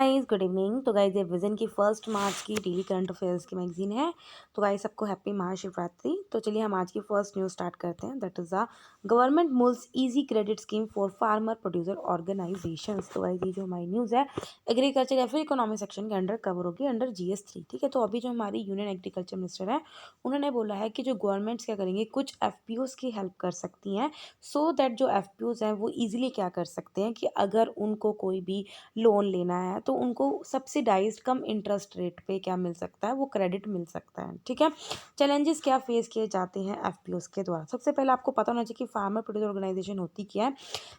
Guys good evening. तो guys ये vision की 1 मार्च की डेली करंट अफेयर्स की मैगजीन है। तो गाइस सबको हैप्पी महाशिवरात्रि। तो चलिए हम आज की फर्स्ट न्यूज़ स्टार्ट करते हैं। That is the government moves easy credit scheme for farmer producer organisations. तो गाइस ये जो हमारी न्यूज़ है एग्रीकल्चर या फिर इकोनॉमिक सेक्शन के अंडर कवर होगी अंडर GS3। ठीक है, तो अभी जो हमारी यूनियन एग्रीकल्चर मिनिस्टर है उन्होंने बोला है कि जो गवर्नमेंट्स क्या करेंगे, कुछ FPOs की हेल्प कर सकती हैं सो दैट जो FPOs हैं वो ईजिली क्या कर सकते हैं कि अगर उनको कोई भी लोन लेना है तो उनको सब्सिडाइज्ड कम इंटरेस्ट रेट पे क्या मिल सकता है, वो क्रेडिट मिल सकता है। ठीक है, चैलेंजेस क्या फेस किए जाते हैं FPOs के द्वारा। सबसे पहले आपको पता होना चाहिए कि फार्मर प्रोड्यूसर ऑर्गेनाइजेशन होती क्या है।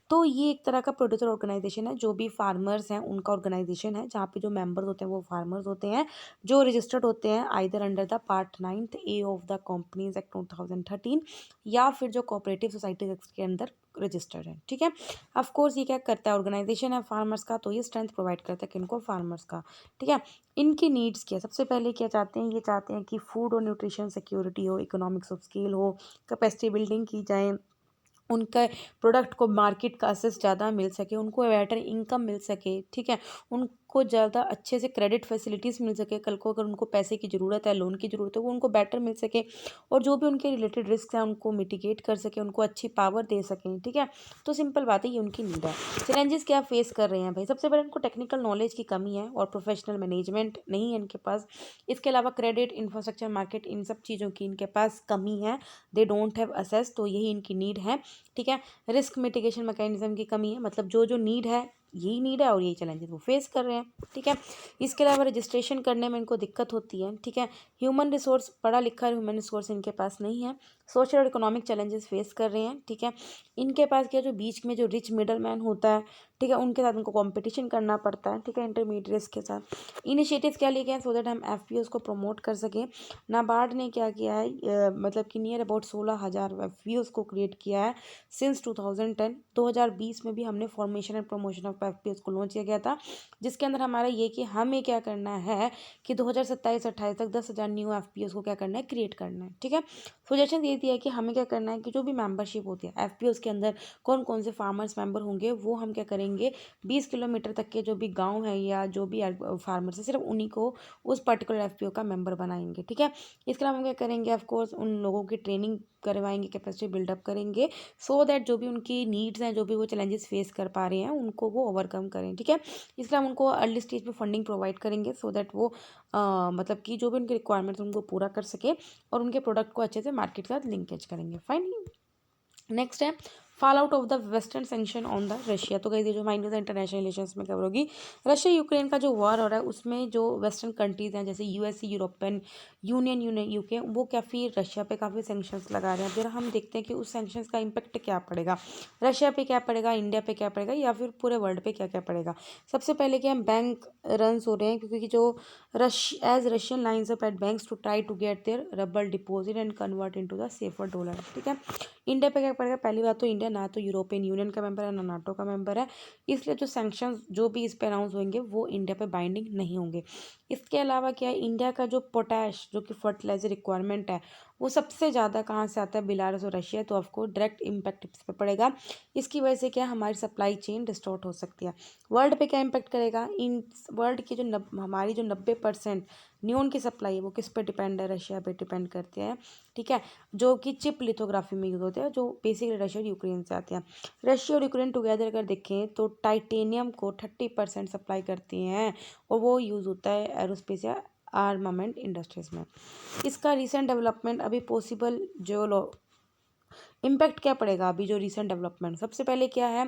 तो ये एक तरह का प्रोड्यूसर ऑर्गेनाइजेशन है, जो भी फार्मर्स हैं उनका ऑर्गेनाइजेशन है, जहाँ पे जो मेंबर्स होते हैं वो फार्मर्स होते हैं, जो रजिस्टर्ड होते हैं either under the part 9A of the companies act 2013 या फिर जो कोऑपरेटिव सोसाइटीज एक्ट के अंदर रजिस्टर्ड है। ठीक है, ऑफ कोर्स ये क्या करता है, ऑर्गेनाइजेशन है फार्मर्स का, तो ये स्ट्रेंथ प्रोवाइड करता है किनको, फार्मर्स का। ठीक है, इनकी नीड्स क्या, सबसे पहले क्या चाहते हैं, ये चाहते हैं कि फूड और न्यूट्रिशन सिक्योरिटी हो, इकोनॉमिक्स ऑफ स्केल हो, कैपेसिटी बिल्डिंग की जाए, उनका प्रोडक्ट को मार्केट का एक्सेस ज़्यादा मिल सके, उनको बेटर इनकम मिल सके। ठीक है, उनको ज़्यादा अच्छे से क्रेडिट फैसिलिटीज़ मिल सके, कल को अगर उनको पैसे की ज़रूरत है, लोन की ज़रूरत है, वो उनको बेटर मिल सके, और जो भी उनके रिलेटेड रिस्क हैं उनको मिटिगेट कर सके, उनको अच्छी पावर दे सकें। ठीक है, तो सिंपल बात है, ये उनकी नीड है। चैलेंजेस क्या फेस कर रहे हैं भाई, सबसे पहले उनको टेक्निकल नॉलेज की कमी है और प्रोफेशनल मैनेजमेंट नहीं है इनके पास। इसके अलावा क्रेडिट, इंफ्रास्ट्रक्चर, मार्केट, इन सब चीज़ों की इनके पास कमी है। दे डोंट हैव असेस, तो यही इनकी नीड है। ठीक है, रिस्क मिटिगेशन मैकेनिज्म की कमी है, मतलब जो जो नीड है यही नीड है और यही चैलेंजेस वो फेस कर रहे हैं। ठीक है, इसके अलावा रजिस्ट्रेशन करने में इनको दिक्कत होती है। ठीक है, ह्यूमन रिसोर्स, पढ़ा लिखा ह्यूमन रिसोर्स इनके पास नहीं है। सोशल और इकोनॉमिक चैलेंजेस फेस कर रहे हैं। ठीक है, इनके पास क्या, जो बीच में जो रिच मिडल मैन होता है, ठीक है, उनके साथ उनको कॉम्पिटिशन करना पड़ता है। ठीक है, इंटरमीडिएट्स के साथ। इनिशिएटिव्स क्या लिए गए हैं सो दैट हम FPOs को प्रमोट कर सकें। नाबार्ड ने क्या किया है, मतलब कि नियर अबाउट 16,000 FPOs को क्रिएट किया है सिंस 2010। 2020 में भी हमने formation and promotion of FPOs को लॉन्च किया गया था, जिसके अंदर हमारा ये कि हमें क्या करना है कि 2027-28 तक 10,000 न्यू FPOs को क्या करना है, क्रिएट करना है। ठीक है, सजेशन ये दिया है कि हमें क्या करना है कि जो भी मेंबरशिप होती है FPOs के अंदर, कौन कौन से फार्मर्स मेंबर होंगे, वो हम क्या करेंगे, 20 किलोमीटर तक के जो भी गाँव है या जो भी फार्मर्स है, सिर्फ उन्हीं को उस पर्टिकुलर FPO का मेंबर बनाएंगे। ठीक है, इसके अलावा हम क्या करेंगे, ऑफकोर्स उन लोगों की ट्रेनिंग करवाएंगे, कैपेसिटी बिल्डअप करेंगे सो दैट जो भी उनकी नीड्स हैं, जो भी वो चैलेंजेस फेस कर पा रहे हैं, उनको वो ओवरकम करें। ठीक है, इसलिए हम उनको अर्ली स्टेज पे फंडिंग प्रोवाइड करेंगे सो दैट वो मतलब कि जो भी उनकी रिक्वायरमेंट्स उनको पूरा कर सके और उनके प्रोडक्ट को अच्छे से मार्केट के साथ लिंकेज करेंगे। फाइन, नेक्स्ट है fall out of the western sanction on the Russia. तो कही जो माइंड इंटरनेशनल रिलेशंस में कवर होगी, रशिया यूक्रेन का जो वॉर हो रहा है उसमें जो वेस्टर्न कंट्रीज हैं जैसे USA, यूरोपियन यूनियन, UK, वो काफ़ी रशिया पे काफ़ी सैंक्शंस लगा रहे हैं। फिर हम देखते हैं कि उस सैंक्शंस का इम्पैक्ट क्या पड़ेगा, रशिया पे क्या पड़ेगा, इंडिया पे क्या पड़ेगा, या फिर पूरे वर्ल्ड पे क्या क्या पड़ेगा। सबसे पहले क्या, बैंक रन्स हो रहे हैं, क्योंकि जो Russian lines up at banks to try to get their rouble deposit and convert into the safer dollar. ठीक है, इंडिया पे क्या पड़ेगा, पहली बात तो इंडिया ना तो यूरोपियन यूनियन का मेंबर है ना नाटो का मेंबर है, इसलिए जो सैंक्शंस जो भी इस पे अनाउंस होंगे वो इंडिया पे बाइंडिंग नहीं होंगे। इसके अलावा क्या है, इंडिया का जो पोटैश जो कि फर्टिलाइजर रिक्वायरमेंट है वो सबसे ज़्यादा कहाँ से आता है, बेलारूस और रशिया, तो ऑफको डायरेक्ट इम्पैक्ट इस पर पड़ेगा। इसकी वजह से क्या हमारी सप्लाई चेन डिस्टॉर्ट हो सकती है। वर्ल्ड पे क्या इम्पैक्ट करेगा, इन वर्ल्ड की जो हमारी जो 90% न्यून की सप्लाई है वो किस पे डिपेंड है, रशिया पे डिपेंड करते हैं। ठीक है, जो कि चिप लिथोग्राफी में यूज़ होते हैं, जो बेसिकली रशिया और यूक्रेन से आते हैं। रशिया और यूक्रेन टुगेदर अगर देखें तो टाइटेनियम को 30% सप्लाई करती हैं और वो यूज़ होता है एरोस्पेस या आर्मामेंट इंडस्ट्रीज में। इसका रिसेंट डेवलपमेंट अभी पॉसिबल जो इम्पैक्ट क्या पड़ेगा, अभी जो रिसेंट डेवलपमेंट, सबसे पहले क्या है,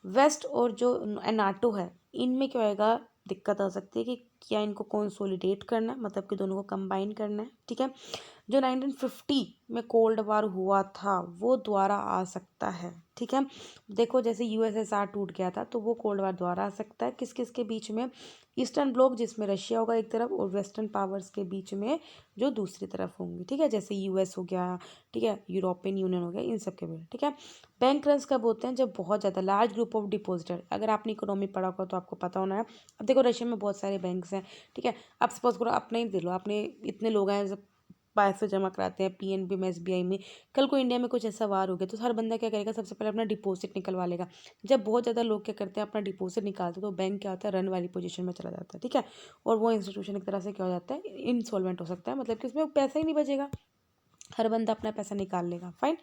वेस्ट और जो नाटो है इनमें क्या होएगा, दिक्कत आ सकती है कि क्या इनको कंसोलिडेट करना है, मतलब कि दोनों को कंबाइन करना है। ठीक है, जो 1950 में कोल्ड वार हुआ था वो दोबारा आ सकता है। ठीक है, देखो जैसे USSR टूट गया था तो वो कोल्ड वार दोबारा आ सकता है, किस किस के बीच में, ईस्टर्न ब्लॉक जिसमें रशिया होगा एक तरफ और वेस्टर्न पावर्स के बीच में जो दूसरी तरफ होंगी। ठीक है, जैसे US हो गया, ठीक है, यूरोपियन यूनियन हो गया, इन सब के बीच। ठीक है, बैंक रन्स कब होते हैं, जब बहुत ज़्यादा लार्ज ग्रुप ऑफ डिपॉजिटर, अगर आपने इकोनॉमी पढ़ा होगा तो आपको पता होना है। अब देखो रशिया में बहुत सारे बैंक्स हैं। ठीक है, अब सपोज करो अपने ही दे लो, अपने इतने लोग हैं, पैसे जमा कराते हैं पीएनबी में, एसबीआई में। कल को इंडिया में कुछ ऐसा वार हो गया तो हर बंदा क्या करेगा, सबसे पहले अपना डिपॉजिट निकलवा लेगा। जब बहुत ज़्यादा लोग क्या करते हैं, अपना डिपॉजिट निकालते हैं, तो बैंक क्या होता है, रन वाली पोजीशन में चला जाता है, ठीक है। और वो इंस्टीट्यूशन एक तरह से क्या हो जाता है, इंसॉल्वेंट हो सकता है, मतलब कि उसमें पैसा ही नहीं बचेगा, हर बंदा अपना पैसा निकाल लेगा। फाइन।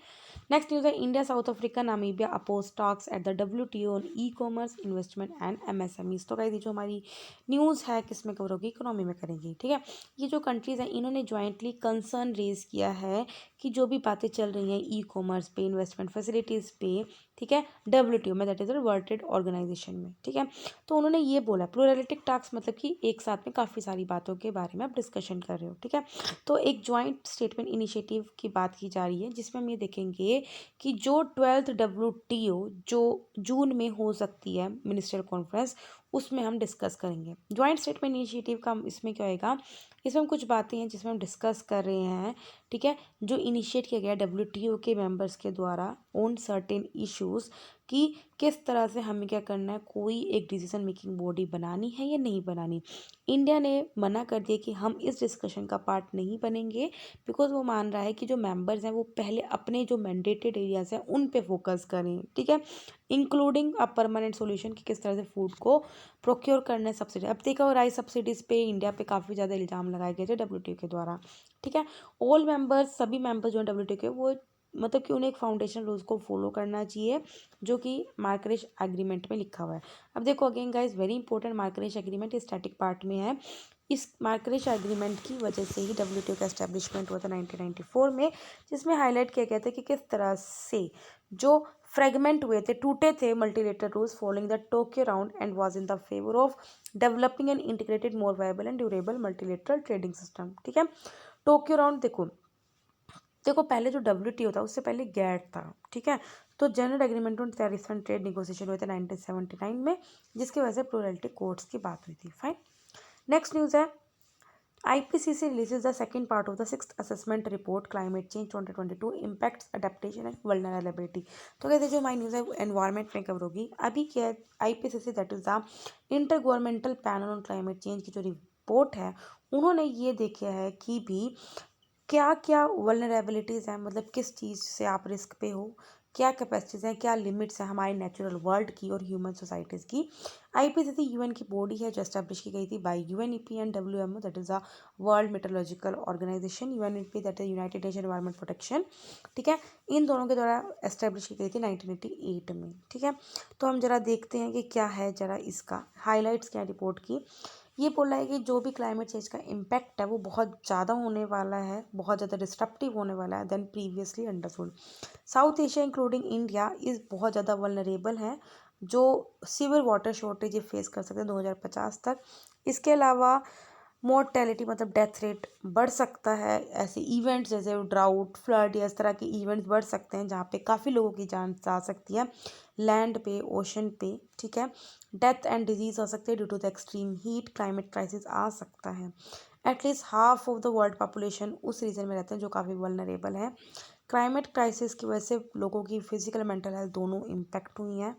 नेक्स्ट न्यूज़ है, India South Africa Namibia oppose talks at the WTO on e commerce investment and MSMEs। तो गाइस ये जो हमारी न्यूज़ है किस में कवर होगी, इकोनॉमी में करेंगी, ठीक है। ये जो कंट्रीज़ हैं इन्होंने ज्वाइंटली कंसर्न रेज किया है कि जो भी बातें चल रही हैं ई कॉमर्स पे, इन्वेस्टमेंट फैसिलिटीज़ पे, ठीक है, WTO में, that is the world trade organisation में, ठीक है। तो उन्होंने ये बोला, प्लूरलिटिक टॉक्स मतलब कि एक साथ में काफ़ी सारी बातों के बारे में आप डिस्कशन कर रहे हो, ठीक है। तो एक जॉइंट स्टेटमेंट इनिशिएटिव की बात की जा रही है, जिसमें हम ये देखेंगे कि जो 12th WTO जो जून में हो सकती है मिनिस्ट्रियल कॉन्फ्रेंस, उसमें हम डिस्कस करेंगे। जॉइंट स्टेटमेंट इनिशिएटिव का इसमें क्या होएगा, इसमें हम कुछ बातें हैं जिसमें हम डिस्कस कर रहे हैं, ठीक है, जो इनिशिएट किया गया WTO के मेंबर्स के द्वारा ऑन सर्टेन इश्यूज़, कि किस तरह से हमें क्या करना है, कोई एक डिसीजन मेकिंग बॉडी बनानी है या नहीं बनानी। इंडिया ने मना कर दिया कि हम इस डिस्कशन का पार्ट नहीं बनेंगे, बिकॉज वो मान रहा है कि जो मेंबर्स हैं वो पहले अपने जो मैंडेटेड एरियाज हैं उन पे फोकस करें, ठीक है, इंक्लूडिंग अ परमानेंट सॉल्यूशन कि किस तरह से फूड को प्रोक्योर करना है सब्सिडी। अब देखा, राइस सब्सिडीज़ पे इंडिया पे काफ़ी ज़्यादा इल्ज़ाम लगाए गए थे WTO के द्वारा, ठीक है। ऑल मेंबर्स, सभी मेंबर्स जो हैं WTO के, वो मतलब कि उन्हें एक फाउंडेशन रूल्स को फॉलो करना चाहिए जो कि मार्करेश एग्रीमेंट में लिखा हुआ है। अब देखो again guys, very important, Marrakesh agreement static part में है। इस मार्करेश एग्रीमेंट की वजह से ही WTO का एस्टेब्लिशमेंट हुआ था 1994 में, जिसमें हाईलाइट किया गया था कि किस तरह से जो फ्रेगमेंट हुए थे, टूटे थे multilateral rules following the Tokyo round and was in the favour of developing an integrated more viable and durable multilateral trading system, ठीक है। टोक्यो राउंड देखो, देखो पहले जो WTO था उससे पहले गैट था, ठीक है। तो general agreement on tariff and trade negotiation हुए थे 1979 में, जिसकी वजह से प्लूरलिटी कोर्ट्स की बात हुई थी। फाइन। नेक्स्ट न्यूज़ है, IPCC releases the second part of the sixth assessment report climate change 2022 impacts adaptation and vulnerability। तो कहते हैं जो हमारी न्यूज़ है एनवायरनमेंट में कवर होगी। अभी क्या है, IPCC that is the inter governmental panel on climate change की जो रिपोर्ट है, उन्होंने ये देखा है कि भी क्या क्या वल्नरेबिलिटीज़ हैं, मतलब किस चीज़ से आप रिस्क पे हो, क्या कैपेसिटीज़ हैं, क्या लिमिट्स हैं हमारे नेचुरल वर्ल्ड की और ह्यूमन सोसाइटीज़ की। IPCC UN की बॉडी है जो एस्टेब्लिश की गई थी by UNEP and WMO that is the world meteorological organisation, UNEP that is United Nation environment protection, ठीक है। इन दोनों के द्वारा एस्टेब्लिश की गई थी 1988 में, ठीक है। तो हम जरा देखते हैं कि क्या है, जरा इसका हाईलाइट्स क्या रिपोर्ट की। ये बोला है कि जो भी क्लाइमेट चेंज का इम्पैक्ट है वो बहुत ज़्यादा होने वाला है, बहुत ज़्यादा डिस्ट्रप्टिव होने वाला है than previously understood. South Asia including India is बहुत ज़्यादा वल्नरेबल है, जो सीवियर वाटर शॉर्टेज फेस कर सकते हैं 2050 तक। इसके अलावा मोर्टेलिटी मतलब डेथ रेट बढ़ सकता है, ऐसे इवेंट्स जैसे ड्राउट, फ्लड या इस तरह के इवेंट्स बढ़ सकते हैं जहाँ पे काफ़ी लोगों की जान जा सकती है, लैंड पे, ओशन पे, ठीक है। डेथ एंड डिजीज़ हो सकते हैं due to the extreme heat, climate crisis आ सकता है। At least half of the world population उस रीजन में रहते हैं जो काफ़ी वल्नरेबल है। क्लाइमेट क्राइसिस की वजह से लोगों की फिजिकल मेंटल हेल्थ दोनों इम्पेक्ट हुई हैं,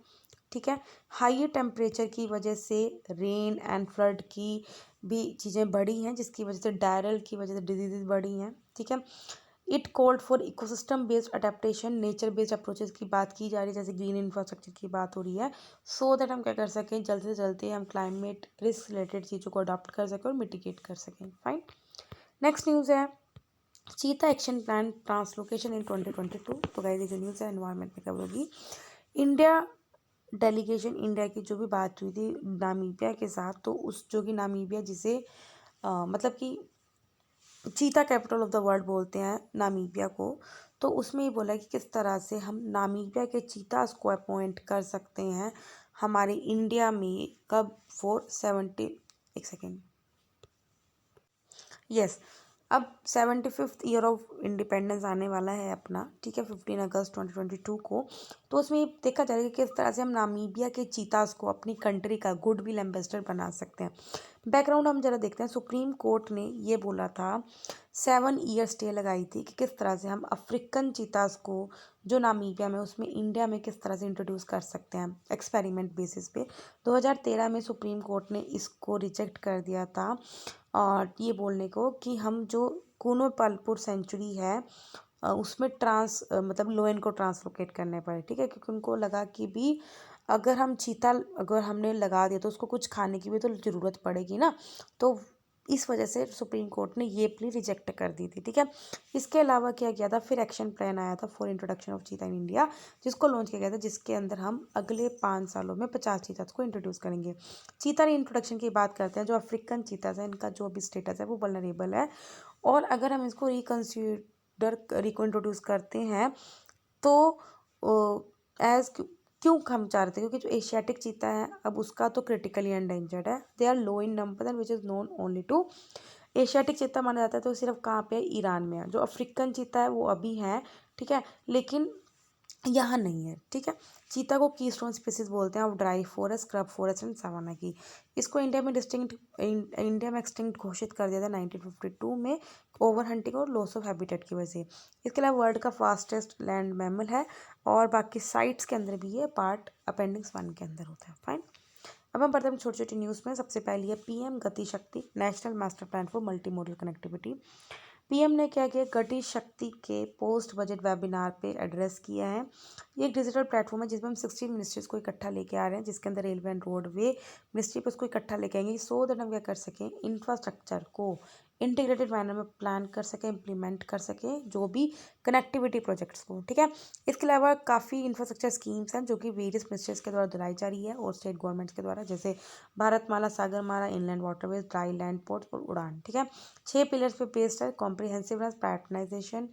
ठीक है। हाई टेम्परेचर की वजह से रेन एंड फ्लड की भी चीज़ें बढ़ी हैं, जिसकी वजह से डायरल की वजह से डिजीज़ बढ़ी हैं, ठीक है। It called for ecosystem based adaptation, nature based approaches की बात की जा रही है, जैसे ग्रीन इंफ्रास्ट्रक्चर की बात हो रही है, सो दैट हम क्या कर सकें, जल्द से जल्द हम क्लाइमेट रिस्क रिलेटेड चीज़ों को अडॉप्ट कर सकें और मिटिगेट कर सकें। फाइन। नेक्स्ट न्यूज़ है, चीता एक्शन प्लान ट्रांसलोकेशन इन 2022। तो गाइस ये जो न्यूज़ है एनवायरनमेंट में कवर होगी। इंडिया डेलीगेशन, इंडिया की जो भी बात हुई थी नामीबिया के साथ, तो उस जो कि नामीबिया जिसे मतलब कि चीता कैपिटल ऑफ द वर्ल्ड बोलते हैं नामीबिया को, तो उसमें ये बोला कि किस तरह से हम नामीबिया के चीतास को अपॉइंट कर सकते हैं हमारे इंडिया में, कब, 470, एक सेकेंड, यस, अब 75th ईयर ऑफ इंडिपेंडेंस आने वाला है अपना, ठीक है, 15 अगस्त 2022 को। तो उसमें देखा जाएगा कि किस तरह से हम नामीबिया के चीतास को अपनी कंट्री का गुडविल एम्बेसडर बना सकते हैं। बैकग्राउंड हम जरा देखते हैं। सुप्रीम कोर्ट ने ये बोला था, 7 ईयर स्टे लगाई थी कि किस तरह से हम अफ्रीकन चीतास को जो नामीबिया में, उसमें इंडिया में किस तरह से इंट्रोड्यूस कर सकते हैं एक्सपेरिमेंट बेसिस पे। 2013 में सुप्रीम कोर्ट ने इसको रिजेक्ट कर दिया था, और ये बोलने को कि हम जो कूनोपालपुर सेंचुरी है उसमें मतलब लोयन को ट्रांसलोकेट करने पड़े, ठीक है, क्योंकि उनको लगा कि भी अगर हम चीता अगर हमने लगा दिया तो उसको कुछ खाने की भी तो ज़रूरत पड़ेगी ना, तो इस वजह से सुप्रीम कोर्ट ने ये प्ली रिजेक्ट कर दी थी, ठीक है। इसके अलावा क्या किया था, फिर एक्शन प्लान आया था फॉर इंट्रोडक्शन ऑफ चीता इन इंडिया, जिसको लॉन्च किया गया था, जिसके अंदर हम अगले 5 सालों में 50 चीताज को इंट्रोड्यूस करेंगे। चीता इंट्रोडक्शन की बात करते हैं, जो अफ्रीकन चीताज है इनका जो भी स्टेटस है वो वल्नरेबल है, और अगर हम इसको इंट्रोड्यूस करते हैं तो एज क्यों हम चाह रहे थे, क्योंकि जो एशियाटिक चीता है अब उसका तो क्रिटिकली एंडेंजर्ड है, they are low in number and which is known only to Asiatic cheetah माना जाता है, तो सिर्फ कहाँ पे है, ईरान में है। जो अफ्रीकन चीता है वो अभी है, ठीक है, लेकिन यहाँ नहीं है, ठीक है। चीता को कीस्टोन स्पीसीज बोलते हैं of dry forest, scrub forest and savanna की। इसको इंडिया में एक्सटिंक्ट घोषित कर दिया था 1952 में, ओवर हंटिंग और लॉस ऑफ हैबिटेट की वजह से। इसके अलावा वर्ल्ड का फास्टेस्ट लैंड मैमल है, और बाकी साइट्स के अंदर भी ये पार्ट अपेंडिक्स 1 के अंदर होता है। फाइन, अब हम पढ़ते हैं छोटी छोटी न्यूज़ में। सबसे पहली है पीएम गति शक्ति national master plan for multi modal connectivity. PM ने क्या किया, गति शक्ति के पोस्ट बजट वेबिनार पे एड्रेस किया है। ये एक डिजिटल प्लेटफॉर्म है जिसमें हम 16 मिनिस्ट्रीज को इकट्ठा लेके आ रहे हैं, जिसके अंदर रेलवे एंड रोडवे मिनिस्ट्री पे उसको इकट्ठा लेके आएंगे, सो दैट हम क्या कर सकें, इंफ्रास्ट्रक्चर को इंटीग्रेटेड मैनर में प्लान कर सकें, इम्प्लीमेंट कर सकें, जो भी कनेक्टिविटी प्रोजेक्ट्स को, ठीक है। इसके अलावा काफ़ी इंफ्रास्ट्रक्चर स्कीम्स हैं जो कि वेरियस मिनिस्ट्रीज के द्वारा दिलाई जा रही है और स्टेट गवर्नमेंट्स के द्वारा, जैसे Bharatmala, Sagarmala, inland waterways, dry land ports और उड़ान, ठीक है। 6 पिलर्स पे बेस्ड है, कॉम्प्रिहेंसिवनेस, पैटर्नाइजेशन,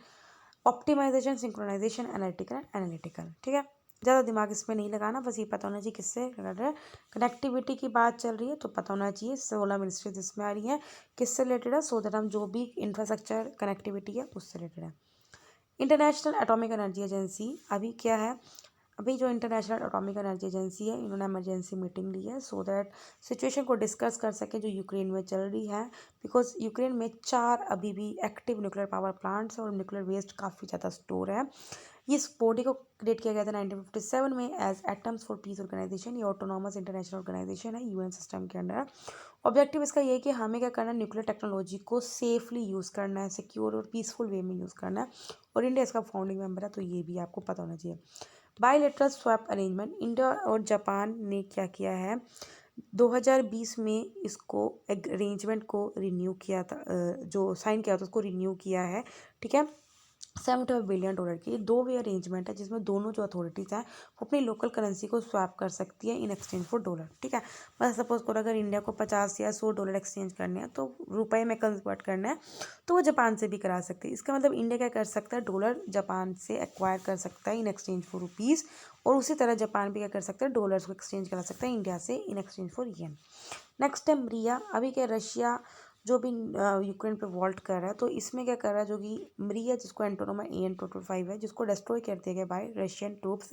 ऑप्टिमाइजेशन, सिंक्रोनाइजेशन, एनालिटिकल, ठीक है। ज़्यादा दिमाग इसमें नहीं लगाना, बस ये पता होना चाहिए किससे रिलेटेड है। कनेक्टिविटी की बात चल रही है तो पता होना चाहिए 16 मिनिस्ट्रीज इसमें आ रही हैं किससे रिलेटेड है, सो दैट हम जो भी इंफ्रास्ट्रक्चर कनेक्टिविटी है उससे रिलेटेड है। इंटरनेशनल एटॉमिक एनर्जी एजेंसी अभी क्या है, अभी जो इंटरनेशनल एटॉमिक एनर्जी एजेंसी है इन्होंने इमरजेंसी मीटिंग ली है, सो दैट सिचुएशन को डिस्कस कर सके जो यूक्रेन में चल रही है, बिकॉज यूक्रेन में 4 अभी भी एक्टिव न्यूक्लियर पावर प्लांट्स और न्यूक्लियर वेस्ट काफ़ी ज़्यादा स्टोर है। इस बॉडी को क्रिएट किया गया था 1957 में as atoms for peace organisation. ये ऑटोनॉमस इंटरनेशनल ऑर्गेनाइजेशन है यूएन सिस्टम के अंडर। ऑब्जेक्टिव इसका ये है कि हमें क्या करना है, न्यूक्लियर टेक्नोलॉजी को सेफली यूज़ करना है, सिक्योर और पीसफुल वे में यूज़ करना है, और इंडिया इसका फाउंडिंग मेंबर है, तो ये भी आपको पता होना चाहिए। बायलैटरल स्वैप अरेंजमेंट, इंडिया और जापान ने क्या किया है, 2020 में इसको अरेंजमेंट को रिन्यू किया था, जो साइन किया था उसको रिन्यू किया है, ठीक है। $75 बिलियन की 2 वे अरेंजमेंट है, जिसमें दोनों जो अथॉरिटीज़ हैं वो अपनी लोकल करेंसी को स्वैप कर सकती है इन एक्सचेंज फॉर डॉलर, ठीक है। मतलब सपोज करो अगर इंडिया को 50 या 100 डॉलर एक्सचेंज करने हैं तो रुपए में कन्वर्ट करना है, तो वो जापान से भी करा सकती है। इसका मतलब इंडिया क्या कर सकता है, डॉलर जापान से एक्वायर कर सकता है इन एक्सचेंज फॉर रुपीज़, और उसी तरह जापान भी क्या कर सकता है, डॉलर्स को एक्सचेंज करा सकता है इंडिया से in exchange for yen. Next है मरिया। अभी क्या रशिया जो भी यूक्रेन पे वॉल्ट कर रहा है, तो इसमें क्या कर रहा है, जो कि मरिया जिसको एंटोनोमा AN-225 है, जिसको डिस्ट्रॉय कर दिया गया बाय रशियन ट्रूप्स।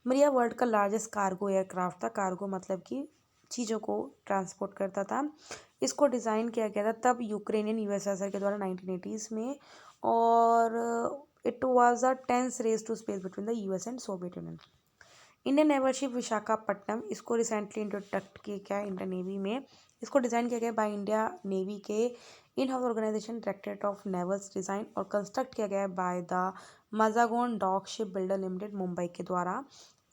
मरिया वर्ल्ड का लार्जेस्ट कार्गो एयरक्राफ्ट था। कार्गो मतलब कि चीज़ों को ट्रांसपोर्ट करता था। इसको डिज़ाइन किया गया था तब यूक्रेनियन यूएसएसआर के द्वारा 1980s में, और it was a tense race to space between the US and Soviet Union. Indian naval ship Visakhapatnam, इसको रिसेंटली इंट्रोडक्ट किया गया इंडियन नेवी में। इसको डिज़ाइन किया गया बाय इंडिया नेवी के in house organisation directorate of navals design, और कंस्ट्रक्ट किया गया by the Mazagon dock ship builder limited Mumbai के द्वारा।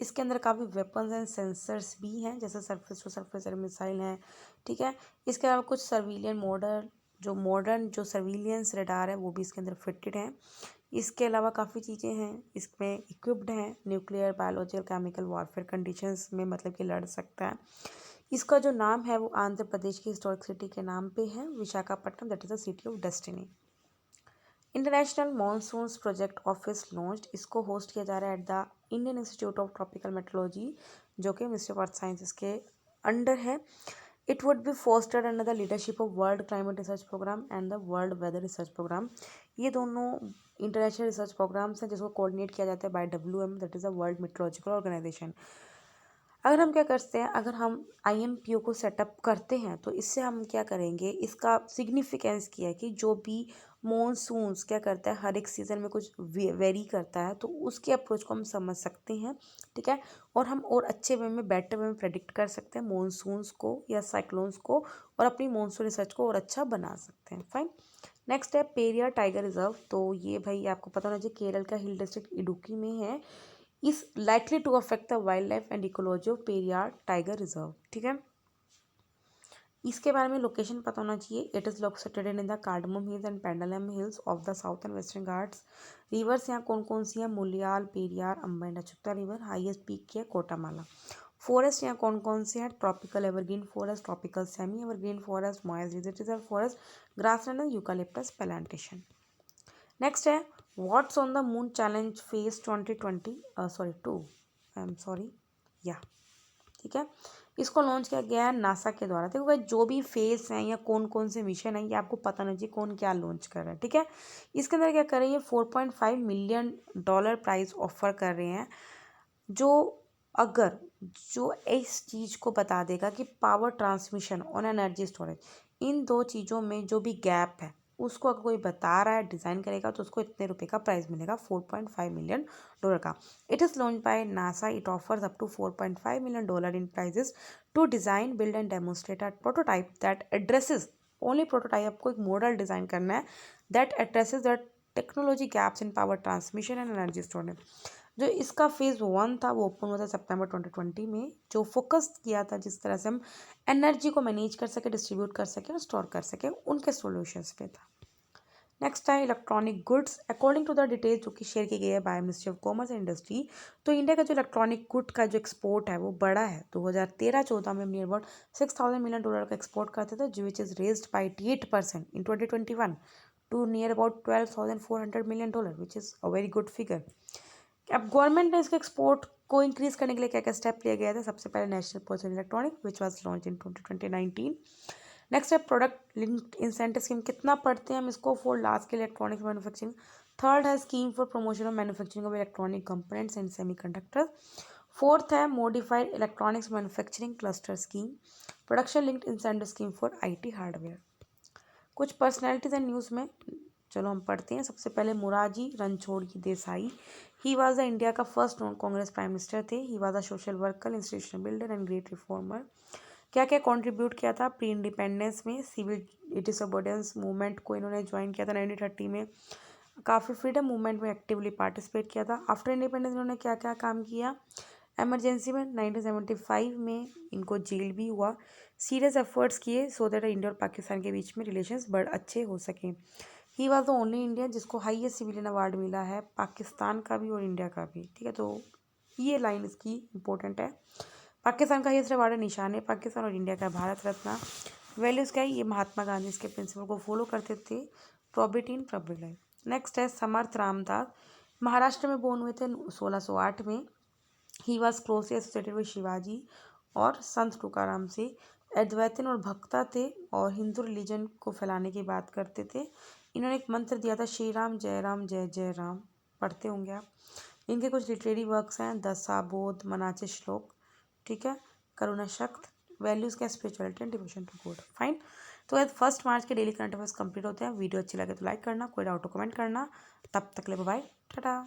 इसके अंदर काफ़ी वेपन्स एंड सेंसर्स भी हैं, जैसे surface to surface air missile हैं, ठीक है। इसके अलावा कुछ मॉडर्न जो सर्विलियंस रडार है वो भी इसके अंदर फिटेड हैं। इसके अलावा काफ़ी चीज़ें हैं इसमें इक्विप्ड हैं, nuclear, biological, chemical warfare conditions में मतलब कि लड़ सकता है। इसका जो नाम है वो आंध्र प्रदेश की हिस्टोरिक सिटी के नाम पे है, Visakhapatnam, that is the city of destiny. International monsoons project office launched, इसको होस्ट किया जा रहा है at the Indian institute of tropical meteorology, जो कि मिनिस्ट्री ऑफ अर्थ साइंसेस के अंडर है। It would be fostered under the leadership of world climate research programme and the world weather research programme. ये दोनों इंटरनेशनल रिसर्च प्रोग्राम्स हैं जिसको coordinate किया जाता है by WM, that is the world meteorological organisation. अगर हम क्या करते हैं, अगर हम IMPO को सेटअप करते हैं तो इससे हम क्या करेंगे, इसका सिग्निफिकेंस क्या है कि जो भी मॉनसून्स क्या करता है, हर एक सीज़न में कुछ वेरी करता है, तो उसके अप्रोच को हम समझ सकते हैं, ठीक है। और हम और अच्छे वे में, बेटर वे में प्रेडिक्ट कर सकते हैं मॉनसून्स को या साइक्लोन्स को, और अपनी मॉनसून रिसर्च को और अच्छा बना सकते हैं। फाइन, नेक्स्ट है पेरियार टाइगर रिजर्व। तो ये भाई आपको पता होना चाहिए केरल का हिल डिस्ट्रिक्ट इडुक्की में है। Is likely to affect the wildlife and ecology of Periyar tiger reserve. ठीक है, इसके बारे में लोकेशन पता होना चाहिए। It is located in the cardamom hills and Pandalam hills of the south and western Ghats. Rivers यहाँ कौन कौन सी है? Mullayar, Periyar, Amba and Azhutha river. Highest peak की है कोटामाला। फॉरेस्ट यहाँ कौन कौन से हैं? Tropical evergreen forest, tropical semi evergreen forest, moist desert reserve forest, grassland and eucalyptus plantation. Next है what's on the moon challenge phase 2020 sorry 2 I am sorry या ठीक है, इसको लॉन्च किया गया है नासा के द्वारा। देखो भाई जो भी फेज हैं या कौन कौन से मिशन हैं ये आपको पता नहीं चाहिए कौन क्या लॉन्च कर रहा है। ठीक है, इसके अंदर क्या कर रही है, $4.5 मिलियन प्राइज ऑफर कर रहे हैं। जो अगर जो इस चीज़ को बता देगा कि पावर ट्रांसमिशन और एनर्जी स्टोरेज इन दो चीज़ों में जो भी गैप है उसको अगर कोई बता रहा है डिज़ाइन करेगा तो उसको इतने रुपए का प्राइस मिलेगा $4.5 मिलियन का। It is launch by NASA. It offers up to $4.5 million in prizes to design build and demonstrate a prototype that addresses only prototype. आपको एक मॉडल डिज़ाइन करना है that addresses that technology gaps in power transmission and energy storage. जो इसका phase 1 था वो open हुआ था सितंबर 2020 में, जो फोकस किया था जिस तरह से हम एनर्जी को मैनेज कर सके, डिस्ट्रीब्यूट कर सके और स्टोर कर सके, उनके सॉल्यूशंस पे था। नेक्स्ट है electronic goods. According to the details जो कि शेयर की गई है by ministry of commerce and industry, तो इंडिया का जो इलेक्ट्रॉनिक गुड का जो एक्सपोर्ट है वो बड़ा है। 2013-14 में नियर अबाउट $6,000 मिलियन का एक्सपोर्ट करते थे, which is raised by 88% in 2021 to near about $12,400 million, which is a very good figure. अब गवर्नमेंट ने इसके एक्सपोर्ट को इंक्रीज करने के लिए क्या क्या स्टेप लिया गया था? सबसे पहले national personal electronic which was launch in 2019। Next है प्रोडक्ट लिंक्ड इंसेंटिव स्कीम। कितना पढ़ते हैं हम इसको? For large scale electronics manufacturing. Third है scheme for promotion of manufacturing of electronic components and semiconductor. Fourth है modified electronics manufacturing cluster scheme. Production linked incentive scheme for IT hardware. कुछ personalities and news में चलो हम पढ़ते हैं। सबसे पहले Morarji Ranchhodji Desai. He was the India का first non Congress prime minister थे। He was a social worker, institutional builder and great reformer. क्या क्या कंट्रीब्यूट किया था प्री इंडिपेंडेंस में? सिविल डिसोबीडियंस मूवमेंट को इन्होंने ज्वाइन किया था 1930 में। काफ़ी फ्रीडम मूवमेंट में एक्टिवली पार्टिसिपेट किया था। आफ्टर इंडिपेंडेंस इन्होंने क्या क्या काम किया? एमरजेंसी में 1975 में इनको जेल भी हुआ। सीरियस एफर्ट्स किए सो दैट इंडिया और पाकिस्तान के बीच में रिलेशंस बढ़ अच्छे हो सकें। He was the only Indian जिसको हाईएस्ट सिविलियन अवार्ड मिला है, पाकिस्तान का भी और इंडिया का भी। ठीक है, तो ये लाइन इसकी इंपॉर्टेंट है। पाकिस्तान का हाईएस्ट अवार्ड है निशान है पाकिस्तान और इंडिया का भारत रत्न। वैल्यूज़ क्या है? ये महात्मा गांधी इसके प्रिंसिपल को फॉलो करते थे। Probity in public life. Next है समर्थ रामदास। महाराष्ट्र में बोर्न हुए थे 1608 में। He was closely associated with Shivaji और संत तुकाराम से। अद्वैतन और भक्ता थे और हिंदू रिलीजन को फैलाने की बात करते थे। इन्होंने एक मंत्र दिया था श्री राम जय जय राम, पढ़ते होंगे आप। इनके कुछ लिटरेरी वर्क्स हैं दशाबोध, मनाचे श्लोक, ठीक है, करुणा शक्त। वैल्यूज़ क्या? Spirituality and devotion to God. Fine. तो आज 1 मार्च के डेली करंट अफेयर्स कंप्लीट होते हैं। वीडियो अच्छी लगे तो लाइक करना, कोई डाउट हो कमेंट करना। तब तक ले बाय, टाटा।